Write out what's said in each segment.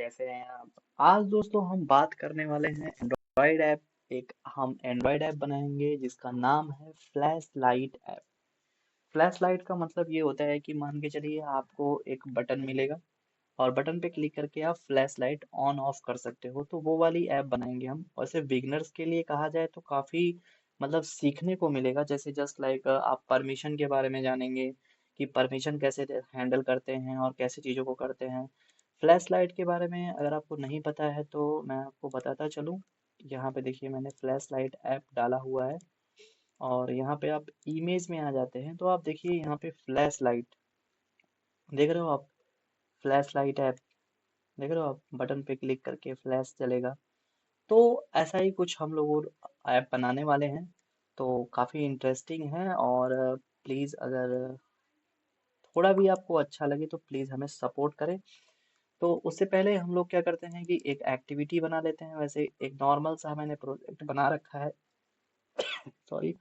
कैसे हैं आप? आज दोस्तों हम बात करने वाले हैं एंड्रॉयड ऐप। हम एंड्रॉयड ऐप बनाएंगे जिसका नाम है flash lite app. Flash light का मतलब ये होता है कि मान के चलिए आपको एक बटन मिलेगा और बटन पे क्लिक करके आप फ्लैश लाइट ऑन ऑफ कर सकते हो, तो वो वाली ऐप बनाएंगे हम। वैसे बिगनर्स के लिए कहा जाए तो काफी मतलब सीखने को मिलेगा, जैसे जस्ट लाइक आप परमिशन के बारे में जानेंगे कि परमिशन कैसे हैंडल करते हैं और कैसे चीज़ों को करते हैं। फ्लैश लाइट के बारे में अगर आपको नहीं पता है तो मैं आपको बताता चलूँ। यहाँ पे देखिए मैंने फ्लैश लाइट ऐप डाला हुआ है और यहाँ पे आप इमेज में आ जाते हैं तो आप देखिए यहाँ पे फ्लैश लाइट देख रहे हो आप। फ्लैश लाइट ऐप देख रहे हो आप, बटन पे क्लिक करके फ्लैश चलेगा। तो ऐसा ही कुछ हम लोग ऐप बनाने वाले हैं, तो काफ़ी इंटरेस्टिंग है। और प्लीज़ अगर थोड़ा भी आपको अच्छा लगे तो प्लीज़ हमें सपोर्ट करें। तो उससे पहले हम लोग क्या करते हैं कि एक एक्टिविटी बना लेते हैं। वैसे एक नॉर्मल सा मैंने प्रोजेक्ट बना रखा है, सॉरी।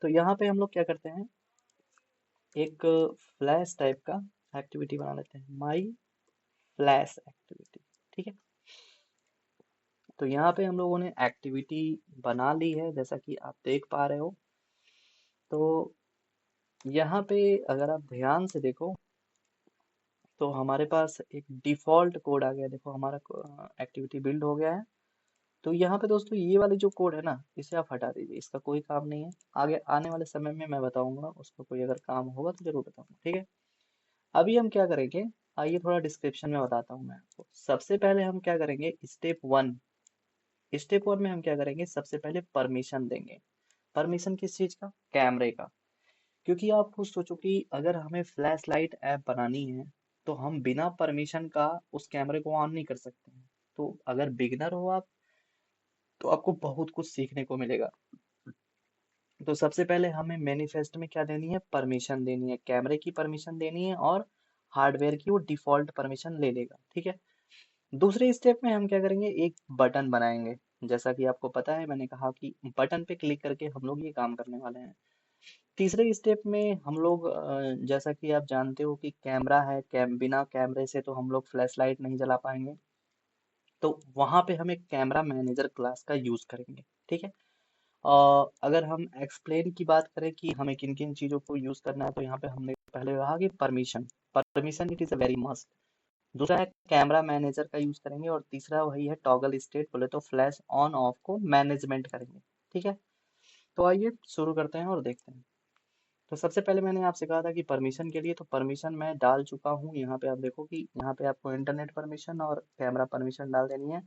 तो यहाँ पे हम लोग क्या करते हैं, एक फ्लैश टाइप का एक्टिविटी बना लेते हैं, माई फ्लैश एक्टिविटी। ठीक है, तो यहाँ पे हम लोगों ने एक्टिविटी बना ली है जैसा कि आप देख पा रहे हो। तो यहाँ पे अगर आप ध्यान से देखो तो हमारे पास एक डिफ़ॉल्ट कोड आ गया। देखो हमारा एक्टिविटी बिल्ड हो गया है। तो यहाँ पे दोस्तों ये वाली जो कोड है ना, इसे आप हटा दीजिए, इसका कोई काम नहीं है। आगे आने वाले समय में मैं बताऊंगा, उसका कोई अगर काम होगा तो जरूर बताऊंगा, ठीक है। अभी हम क्या करेंगे, आइए थोड़ा डिस्क्रिप्शन में बताता हूँ मैं आपको। सबसे पहले हम क्या करेंगे, स्टेप वन में हम क्या करेंगे, सबसे पहले परमिशन देंगे। परमिशन किस चीज़ का, कैमरे का। क्योंकि आप खुद सोचो कि अगर हमें फ्लैश लाइट ऐप बनानी है तो हम बिना परमिशन का उस कैमरे को ऑन नहीं कर सकते हैं। तो अगर बिगनर हो आप तो आपको बहुत कुछ सीखने को मिलेगा। तो सबसे पहले हमें मैनिफेस्ट में क्या देनी है, परमिशन देनी है, कैमरे की परमिशन देनी है और हार्डवेयर की वो डिफॉल्ट परमिशन ले लेगा, ठीक है। दूसरे स्टेप में हम क्या करेंगे, एक बटन बनाएंगे। जैसा कि आपको पता है, मैंने कहा कि बटन पे क्लिक करके हम लोग ये काम करने वाले हैं। तीसरे स्टेप में हम लोग जैसा कि आप जानते हो कि कैमरा है, बिना कैमरे से तो हम लोग फ्लैश लाइट नहीं जला पाएंगे। तो वहां पे हम एक कैमरा मैनेजर क्लास का यूज करेंगे, ठीक है। अगर हम एक्सप्लेन की बात करें कि हमें किन किन चीज़ों को यूज़ करना है, तो यहाँ पे हमने पहले कहा कि permission, permission it is a very must. दूसरा है कैमरा मैनेजर का यूज़ करेंगे और तीसरा वही है टॉगल स्टेट, बोले तो फ्लैश ऑन ऑफ को मैनेजमेंट करेंगे, ठीक है। तो आइए शुरू करते हैं और देखते हैं। तो सबसे पहले मैंने आपसे कहा था कि परमिशन के लिए, तो परमिशन मैं डाल चुका हूँ। यहाँ पे आप देखो कि यहाँ पे आपको इंटरनेट परमिशन और कैमरा परमिशन डाल देनी है।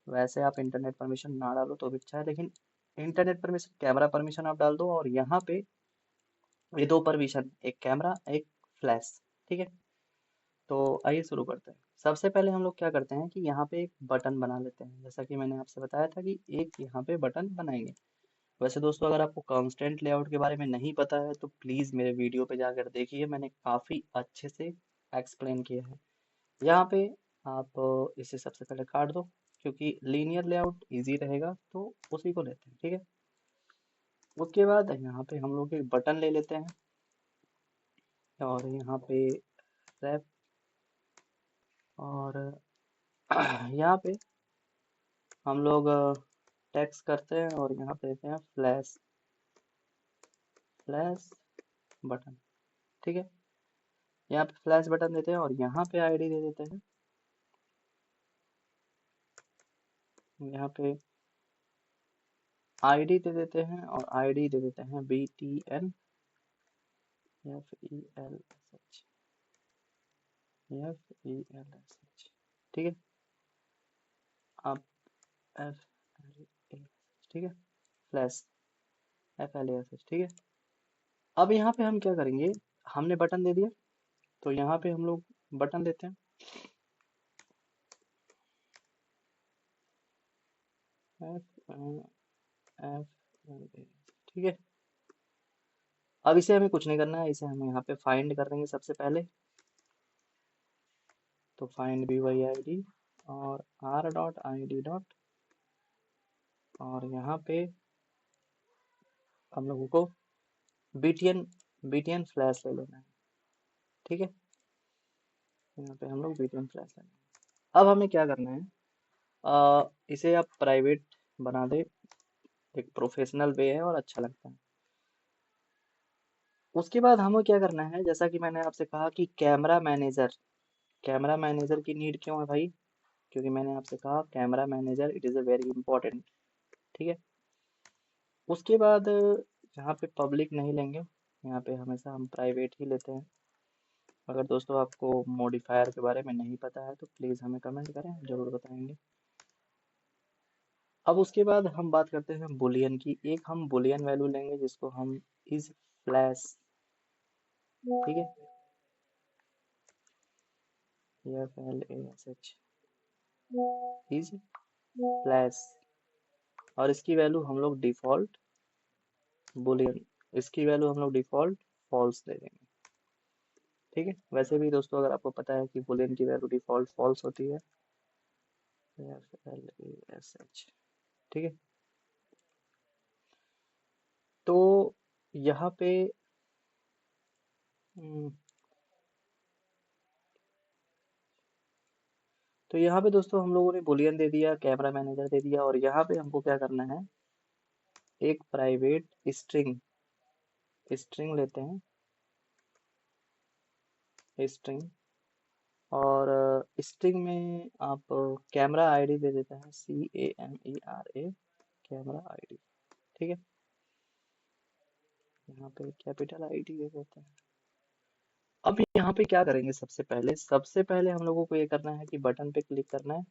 वैसे आप इंटरनेट परमिशन ना डालो तो भी अच्छा है, लेकिन इंटरनेट परमिशन, कैमरा परमिशन आप डाल दो। और यहाँ पे ये दो परमिशन, एक कैमरा एक फ्लैश, ठीक है। तो आइए शुरू करते हैं। सबसे पहले हम लोग क्या करते हैं कि यहाँ पे एक बटन बना लेते हैं, जैसा कि मैंने आपसे बताया था कि एक यहाँ पे बटन बनाएंगे। वैसे दोस्तों अगर आपको कंस्ट्रेंट लेआउट के बारे में नहीं पता है तो प्लीज़ मेरे वीडियो पे जाकर देखिए, मैंने काफ़ी अच्छे से एक्सप्लेन किया है। यहाँ पे आप इसे सबसे पहले काट दो, क्योंकि लीनियर लेआउट इजी रहेगा तो उसी को लेते हैं, ठीक है। उसके बाद यहाँ पे हम लोग एक बटन ले लेते हैं और यहाँ पे रैप, और यहाँ पे हम लोग टेक्स्ट करते हैं और यहाँ पे देते हैं फ्लैश, फ्लैश बटन, ठीक है। यहाँ पे फ्लैश बटन देते हैं और यहाँ पे आईडी दे देते हैं। यहाँ पे आईडी दे देते हैं और आईडी दे देते हैं BTN FELSH, ठीक है। आप FLASH, ठीक है, फ्लैश FLASH, ठीक है। अब यहाँ पे हम क्या करेंगे, हमने बटन दे दिया तो यहाँ पे हम लोग बटन देते हैं FLASH, ठीक है। अब इसे हमें कुछ नहीं करना है, इसे हम यहाँ पे फाइंड कर देंगे सबसे पहले। तो फाइंड BYID और R.ID. और यहाँ पे हम लोगों को BTN BTN फ्लैश ले लेना है, ठीक है। यहाँ पे हम लोग वीडियो फ्लैश लेंगे। अब हमें क्या करना है, इसे आप प्राइवेट बना दे, एक प्रोफेशनल वे है और अच्छा लगता है। उसके बाद हमें क्या करना है, जैसा कि मैंने आपसे कहा कि कैमरा मैनेजर की नीड क्यों है भाई, क्योंकि मैंने आपसे कहा camera manager it is a very important. ठीक है। उसके बाद यहाँ पे पब्लिक नहीं लेंगे, यहाँ पे हमेशा हम प्राइवेट ही लेते हैं। अगर दोस्तों आपको मॉडिफायर के बारे में नहीं पता है तो प्लीज़ हमें कमेंट करें, हम जरूर बताएंगे। अब उसके बाद हम बात करते हैं बुलियन की। एक हम बुलियन वैल्यू लेंगे जिसको हम इज फ्लैश, ठीक है, FLASH इज फ्लैश, और इसकी वैल्यू हम लोग डिफॉल्ट बुलियन, इसकी वैल्यू हम लोग डिफॉल्ट फॉल्स दे देंगे। ठीक है। वैसे भी दोस्तों अगर आपको पता है कि बुलियन की वैल्यू डिफॉल्ट फॉल्स होती है, FLASH, ठीक है। तो यहाँ पे हम्म, तो यहाँ पे दोस्तों हम लोगों ने बुलियन दे दिया, कैमरा मैनेजर दे दिया, और यहाँ पे हमको क्या करना है, एक प्राइवेट स्ट्रिंग स्ट्रिंग लेते हैं, स्ट्रिंग, और स्ट्रिंग में आप कैमरा आईडी दे देते हैं, CAMERA, कैमरा आईडी। ठीक है। यहाँ पे कैपिटल आईडी दे देते हैं। अब यहाँ पे क्या करेंगे, सबसे पहले हम लोगों को ये करना है कि बटन पे क्लिक करना है,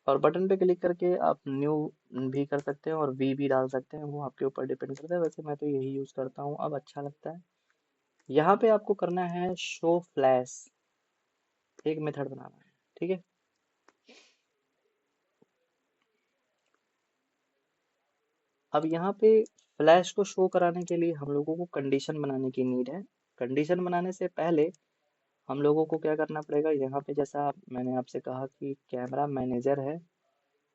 और बटन पे क्लिक करके आप न्यू भी कर सकते हैं और वी भी डाल सकते हैं, वो आपके ऊपर डिपेंड करता है। वैसे मैं तो यही यूज करता हूँ, अब अच्छा लगता है। यहाँ पे आपको करना है शो फ्लैश, एक मेथड बनाना है। ठीक है। अब यहाँ पे फ्लैश को शो कराने के लिए हम लोगों को कंडीशन बनाने की नीड है। कंडीशन बनाने से पहले हम लोगों को क्या करना पड़ेगा, यहाँ पे जैसा मैंने आपसे कहा कि कैमरा मैनेजर है,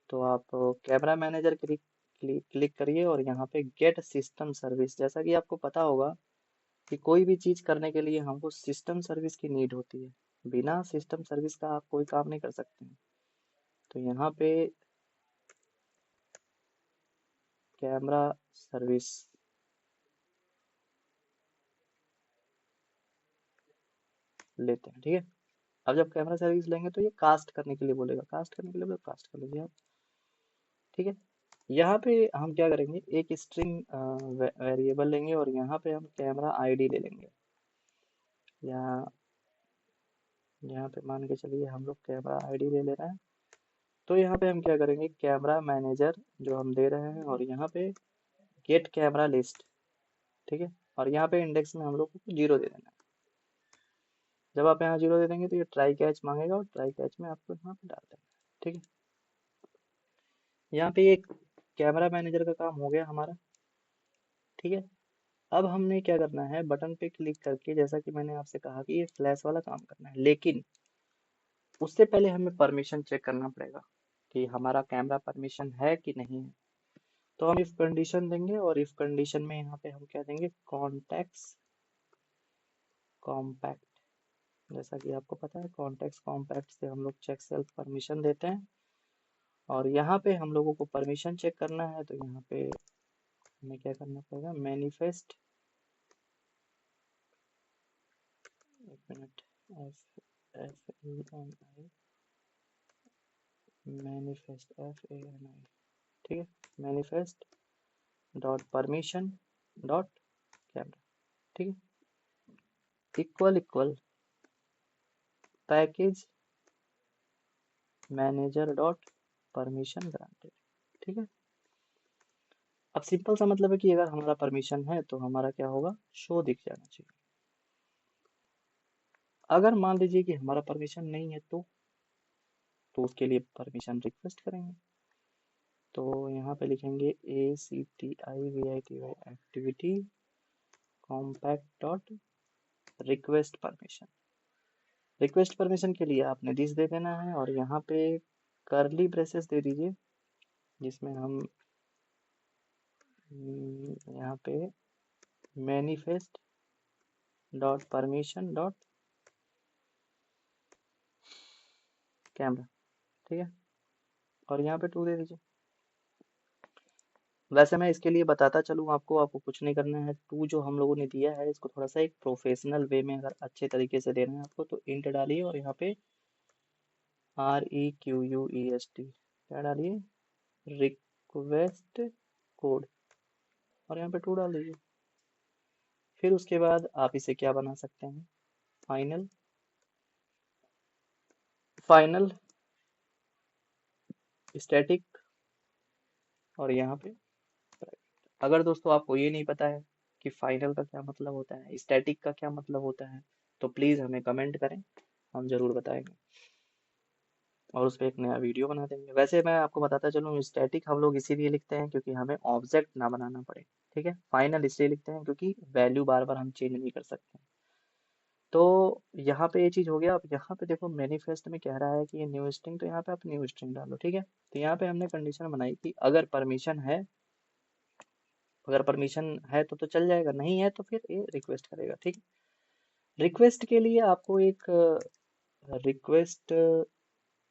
तो आप कैमरा मैनेजर क्लिक क्लिक करिए, और यहाँ पे गेट सिस्टम सर्विस। जैसा कि आपको पता होगा कि कोई भी चीज़ करने के लिए हमको सिस्टम सर्विस की नीड होती है, बिना सिस्टम सर्विस का आप कोई काम नहीं कर सकते हैं। तो यहाँ पे कैमरा सर्विस लेते हैं। ठीक है। अब जब कैमरा सर्विस लेंगे तो ये कास्ट करने के लिए बोलेगा, कास्ट करने के लिए बोलेगा, कास्ट कर लीजिए आप। ठीक है। यहाँ पे हम क्या करेंगे, एक स्ट्रिंग वेरिएबल लेंगे, और यहाँ पे हम कैमरा आईडी ले लेंगे। यहाँ यहाँ पे मान के चलिए हम लोग कैमरा आईडी ले ले रहे हैं। तो यहाँ पे हम क्या करेंगे, कैमरा मैनेजर जो हम दे रहे हैं, और यहाँ पे गेट कैमरा लिस्ट। ठीक है। और यहाँ पे इंडेक्स में हम लोग को 0 दे देना है। जब आप यहाँ 0 दे देंगे तो ये ट्राई कैच मांगेगा, और ट्राई कैच में आपको यहाँ पे डाल देना है। ठीक है। यहाँ पे एक कैमरा मैनेजर का काम हो गया हमारा। ठीक है। अब हमने क्या करना है, बटन पे क्लिक करके, जैसा कि मैंने आपसे कहा कि ये फ्लैश वाला काम करना है, लेकिन उससे पहले हमें परमिशन चेक करना पड़ेगा कि हमारा कैमरा परमिशन है कि नहीं है। तो हम इफ कंडीशन देंगे, और इफ कंडीशन में यहाँ पे हम क्या देंगे, कॉन्टेक्ट्स कॉम्पैक्ट। जैसा कि आपको पता है कॉन्टेक्ट्स कॉम्पैक्ट से हम लोग चेक सेल्फ परमिशन देते हैं, और यहाँ पे हम लोगों को परमिशन चेक करना है। तो यहाँ पे हमें क्या करना पड़ेगा, मैनिफेस्ट, एक मिनट, FANI, मैनिफेस्ट, ठीक है, manifest dot permission dot camera. ठीक है। Equal equal package manager dot permission granted. ठीक है। अब सिंपल सा मतलब है कि अगर हमारा परमिशन है तो हमारा क्या होगा, शो दिख जाना चाहिए। अगर मान लीजिए कि हमारा परमिशन नहीं है तो उसके लिए परमिशन रिक्वेस्ट करेंगे। तो यहाँ पे लिखेंगे ACTIVITY activity compact dot request permission. Request permission के लिए आपने दिस दे देना है, और यहाँ पे करली ब्रेसेस दे दीजिए, जिसमें हम यहाँ पे manifest dot permission dot camera, ठीक है, और यहाँ पे टू दे दीजिए। वैसे मैं इसके लिए बताता चलूँ आपको, आपको कुछ नहीं करना है। टू जो हम लोगों ने दिया है इसको थोड़ा सा एक प्रोफेशनल वे में अगर अच्छे तरीके से देना है आपको तो इंट डालिए और यहाँ पे REQUEST क्या डालिए, रिक्वेस्ट कोड, और यहाँ पे टू डाल दीजिए। फिर उसके बाद आप इसे क्या बना सकते हैं, फाइनल फाइनल स्टैटिक, और यहाँ पे अगर दोस्तों आपको ये नहीं पता है कि फाइनल का क्या मतलब होता है, स्टैटिक का क्या मतलब होता है, तो प्लीज़ हमें कमेंट करें, हम ज़रूर बताएंगे और उस पर एक नया वीडियो बना देंगे। वैसे मैं आपको बताता चलूँ, स्टैटिक हम लोग इसीलिए लिखते हैं क्योंकि हमें ऑब्जेक्ट ना बनाना पड़े, ठीक है। फाइनल इसलिए लिखते हैं क्योंकि वैल्यू बार बार हम चेंज नहीं कर सकते। तो यहाँ पे ये चीज़ हो गया। अब यहाँ पे देखो मैनिफेस्ट में कह रहा है कि ये न्यू स्ट्रिंग, तो यहाँ पे आप न्यू स्ट्रिंग डालो, ठीक है। तो यहाँ पे हमने कंडीशन बनाई कि अगर परमिशन है, अगर परमिशन है तो चल जाएगा, नहीं है तो फिर ये रिक्वेस्ट करेगा, ठीक है। रिक्वेस्ट के लिए आपको एक रिक्वेस्ट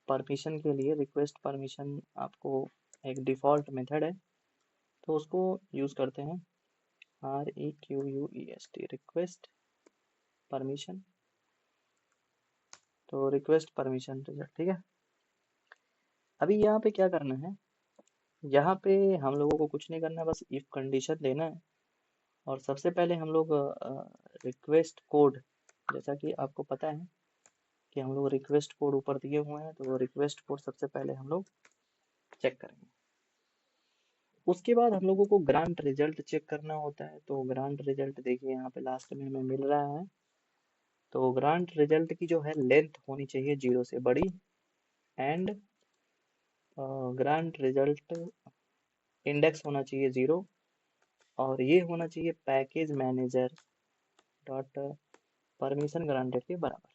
परमिशन के लिए रिक्वेस्ट परमिशन आपको एक डिफ़ॉल्ट मेथड है, तो उसको यूज़ करते हैं, REQUEST रिक्वेस्ट परमिशन। तो रिक्वेस्ट परमिशन रिजल्ट, ठीक है। अभी यहाँ पे क्या करना है, यहाँ पे हम लोगों को कुछ नहीं करना है, बस इफ कंडीशन देना है। और सबसे पहले हम लोग रिक्वेस्ट कोड, जैसा कि आपको पता है कि हम लोग रिक्वेस्ट कोड ऊपर दिए हुए हैं, तो वो रिक्वेस्ट कोड सबसे पहले हम लोग चेक करेंगे। उसके बाद हम लोगों को ग्रांट रिजल्ट चेक करना होता है। तो ग्रांट रिजल्ट देखिए यहाँ पे लास्ट में हमें मिल रहा है। तो ग्रांट रिजल्ट की जो है लेंथ होनी चाहिए 0 से बड़ी, एंड ग्रांट रिजल्ट इंडेक्स होना चाहिए 0, और ये होना चाहिए package manager dot permission granted के बराबर।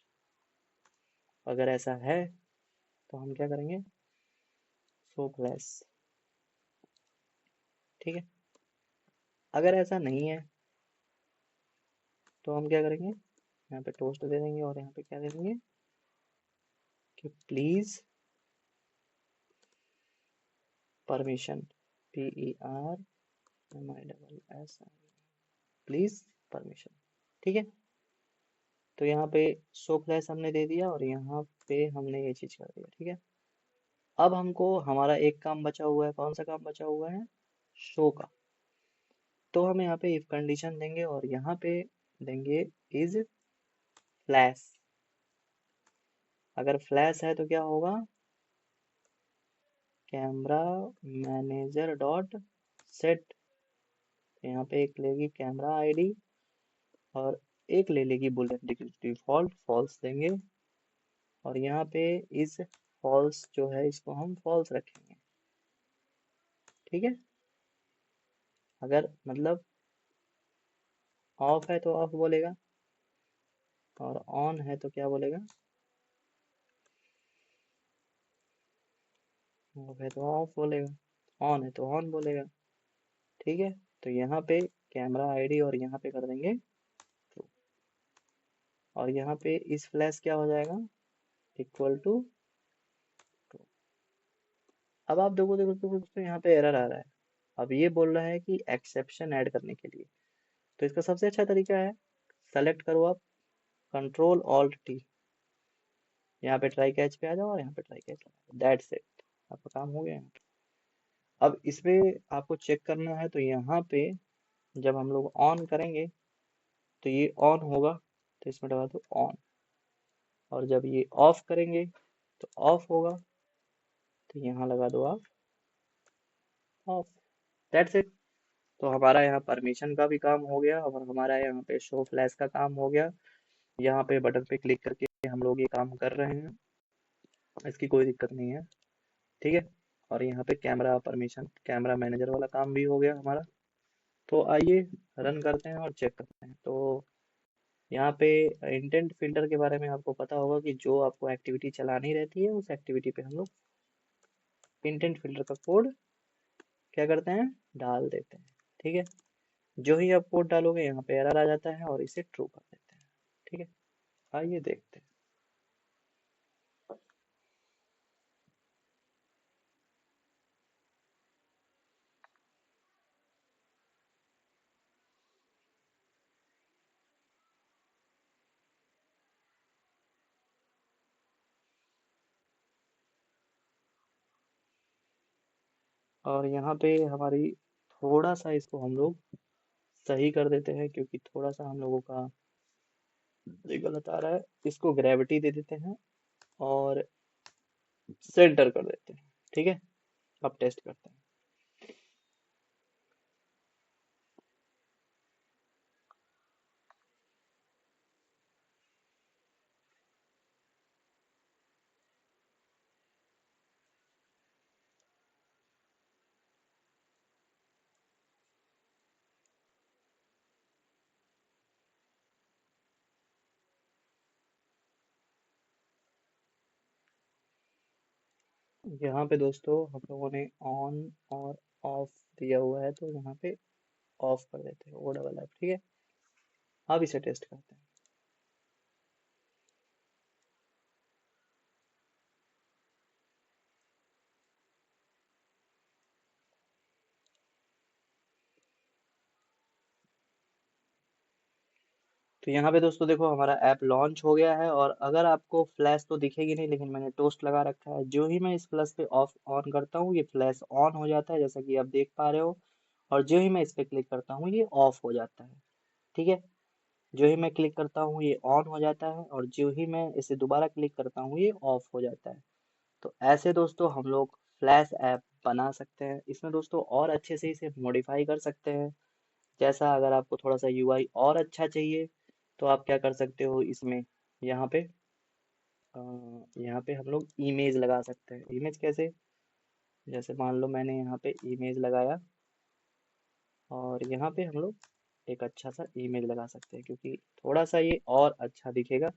अगर ऐसा है तो हम क्या करेंगे, शो क्लास, ठीक है। अगर ऐसा नहीं है तो हम क्या करेंगे, यहाँ पे टोस्ट दे देंगे और यहाँ पे क्या दे देंगे कि please permission, PERMISS, please permission, ठीक है। तो यहाँ पे शो फ्लैश हमने दे दिया और यहाँ पे हमने ये चीज कर दिया, ठीक है। अब हमको हमारा एक काम बचा हुआ है, कौन सा काम बचा हुआ है, शो का। तो हम यहाँ पे इफ कंडीशन देंगे और यहाँ पे देंगे इज फ्लैश। अगर फ्लैश है तो क्या होगा, कैमरा मैनेजर डॉट सेट, यहाँ पे एक लेगी कैमरा आईडी और एक ले लेगी बुलेट डिफॉल्ट फॉल्स देंगे, और यहाँ पे इस फॉल्स जो है इसको हम फॉल्स रखेंगे, ठीक है। अगर मतलब ऑफ है तो ऑफ बोलेगा, और ऑन है तो क्या बोलेगा, ऑफ है तो ऑफ बोलेगा, ऑन है तो ऑन बोलेगा, ठीक है। तो यहाँ पे कैमरा आईडी और यहाँ पे कर देंगे ट्रू, और यहाँ पे इस फ्लैश क्या हो जाएगा, इक्वल टू ट्रू। अब आप देखो देखो देखो दोस्तों, यहाँ पे एरर आ रहा है। अब ये बोल रहा है कि एक्सेप्शन ऐड करने के लिए, तो इसका सबसे अच्छा तरीका है, सेलेक्ट करो आप कंट्रोल ऑल्ट टी, यहाँ पे ट्राई कैच पे आ जाओ और यहाँ पे ट्राई कैच लगा, दैट्स इट, आपका काम हो गया यहाँ पे। अब इसमें आपको चेक करना है, तो यहाँ पे जब हम लोग ऑन करेंगे तो ये ऑन होगा, तो इसमें लगा दो ऑन, और जब ये ऑफ करेंगे तो ऑफ होगा, तो यहाँ लगा दो आप ऑफ, दैट्स इट। तो हमारा यहाँ परमिशन का भी काम हो गया और हमारा यहाँ पे शो फ्लैश का काम हो गया। यहाँ पे बटन पे क्लिक करके हम लोग ये काम कर रहे हैं, इसकी कोई दिक्कत नहीं है, ठीक है। और यहाँ पे कैमरा परमिशन कैमरा मैनेजर वाला काम भी हो गया हमारा। तो आइए रन करते हैं और चेक करते हैं। तो यहाँ पे इंटेंट फिल्टर के बारे में आपको पता होगा कि जो आपको एक्टिविटी चलानी रहती है उस एक्टिविटी पे हम लोग इंटेंट फिल्टर का कोड क्या करते हैं, डाल देते हैं, ठीक है। जो ही आप कोड डालोगे यहाँ पे एरर आ जाता है और इसे ट्रू कर देते हैं। ठीक है, आइए देखते हैं। और यहाँ पे हमारी थोड़ा सा इसको हम लोग सही कर देते हैं, क्योंकि थोड़ा सा हम लोगों का ये गलत आ रहा है। इसको ग्रेविटी दे देते हैं और सेंटर कर देते हैं। ठीक है, अब टेस्ट करते हैं। यहाँ पे दोस्तों हम लोगों ने ऑन और ऑफ दिया हुआ है, तो यहाँ पे ऑफ कर देते हैं, वो डबल ऐप। ठीक है, अब इसे टेस्ट करते हैं। तो यहाँ पे दोस्तों देखो हमारा ऐप लॉन्च हो गया है, और अगर आपको फ्लैश तो दिखेगी नहीं, लेकिन मैंने टोस्ट लगा रखा है। जो ही मैं इस प्लस पे ऑफ ऑन करता हूँ, ये फ्लैश ऑन हो जाता है, जैसा कि आप देख पा रहे हो। और जो ही मैं इस पे क्लिक करता हूँ, ये ऑफ हो जाता है। ठीक है, जो ही मैं क्लिक करता हूँ ये ऑन हो जाता है, और जो ही मैं इसे दोबारा क्लिक करता हूँ ये ऑफ हो जाता है। तो ऐसे दोस्तों हम लोग फ्लैश ऐप बना सकते हैं। इसमें दोस्तों और अच्छे से इसे मॉडिफाई कर सकते हैं। जैसा अगर आपको थोड़ा सा यूआई और अच्छा चाहिए, तो आप क्या कर सकते हो इसमें, यहाँ पे अ, यहाँ पे हम लोग इमेज लगा सकते हैं। इमेज कैसे, जैसे मान लो मैंने यहाँ पे इमेज लगाया, और यहाँ पे हम लोग एक अच्छा सा इमेज लगा सकते हैं, क्योंकि थोड़ा सा ये और अच्छा दिखेगा।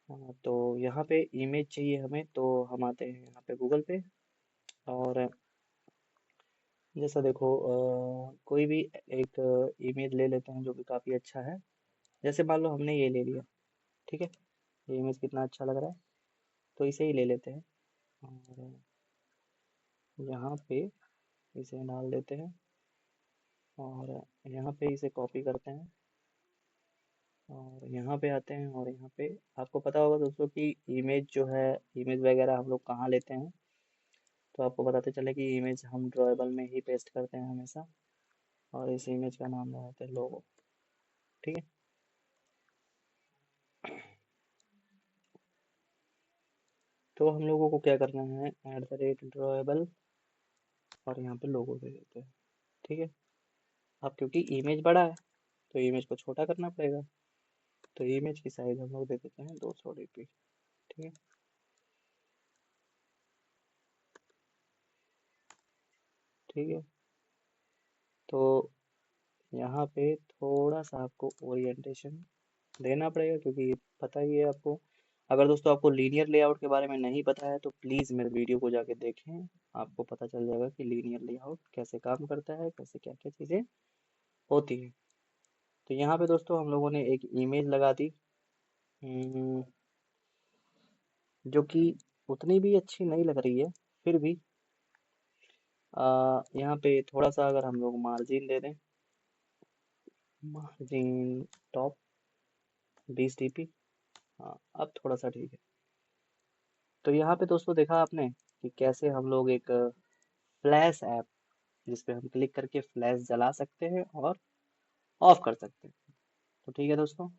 हाँ, तो यहाँ पे इमेज चाहिए हमें, तो हम आते हैं यहाँ पे गूगल पे। और जैसा देखो कोई भी एक इमेज ले लेते हैं जो कि काफ़ी अच्छा है। जैसे मान लो हमने ये ले लिया। ठीक है, ये इमेज कितना अच्छा लग रहा है, तो इसे ही ले लेते हैं। और यहाँ पे इसे डाल देते हैं, और यहाँ पे इसे कॉपी करते हैं, और यहाँ पे आते हैं। और यहाँ पे आपको पता होगा दोस्तों कि इमेज जो है, इमेज वगैरह हम लोग कहाँ लेते हैं, तो आपको बताते चले कि इमेज हम ड्रॉएबल में ही पेस्ट करते हैं हमेशा। और इस इमेज का नाम लगाते हैं लोगो। ठीक है, तो हम लोगों को क्या करना है, @drawable, और यहाँ पे लोगो दे देते हैं। ठीक है, अब क्योंकि इमेज बड़ा है, तो इमेज को छोटा करना पड़ेगा। तो इमेज की साइज हम लोग दे देते हैं 200 dp। ठीक है, ठीक है, तो यहाँ पे थोड़ा सा आपको ओरिएंटेशन देना पड़ेगा, क्योंकि पता ही है आपको। अगर दोस्तों आपको लीनियर लेआउट के बारे में नहीं पता है, तो प्लीज़ मेरे वीडियो को जाके देखें। आपको पता चल जाएगा कि लीनियर लेआउट कैसे काम करता है, कैसे क्या क्या चीज़ें होती हैं। तो यहाँ पे दोस्तों हम लोगों ने एक इमेज लगा दी, हम्म, जो कि उतनी भी अच्छी नहीं लग रही है, फिर भी यहाँ पे थोड़ा सा अगर हम लोग मार्जिन दे दें, मार्जिन टॉप 20 dp। हाँ, अब थोड़ा सा ठीक है। तो यहाँ पे दोस्तों देखा आपने कि कैसे हम लोग एक फ्लैश ऐप, जिस पे हम क्लिक करके फ्लैश जला सकते हैं और ऑफ कर सकते हैं। तो ठीक है दोस्तों,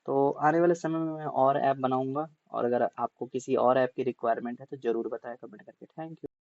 तो आने वाले समय में मैं और ऐप बनाऊंगा, और अगर आपको किसी और ऐप की रिक्वायरमेंट है तो ज़रूर बताएं कमेंट करके। Thank you.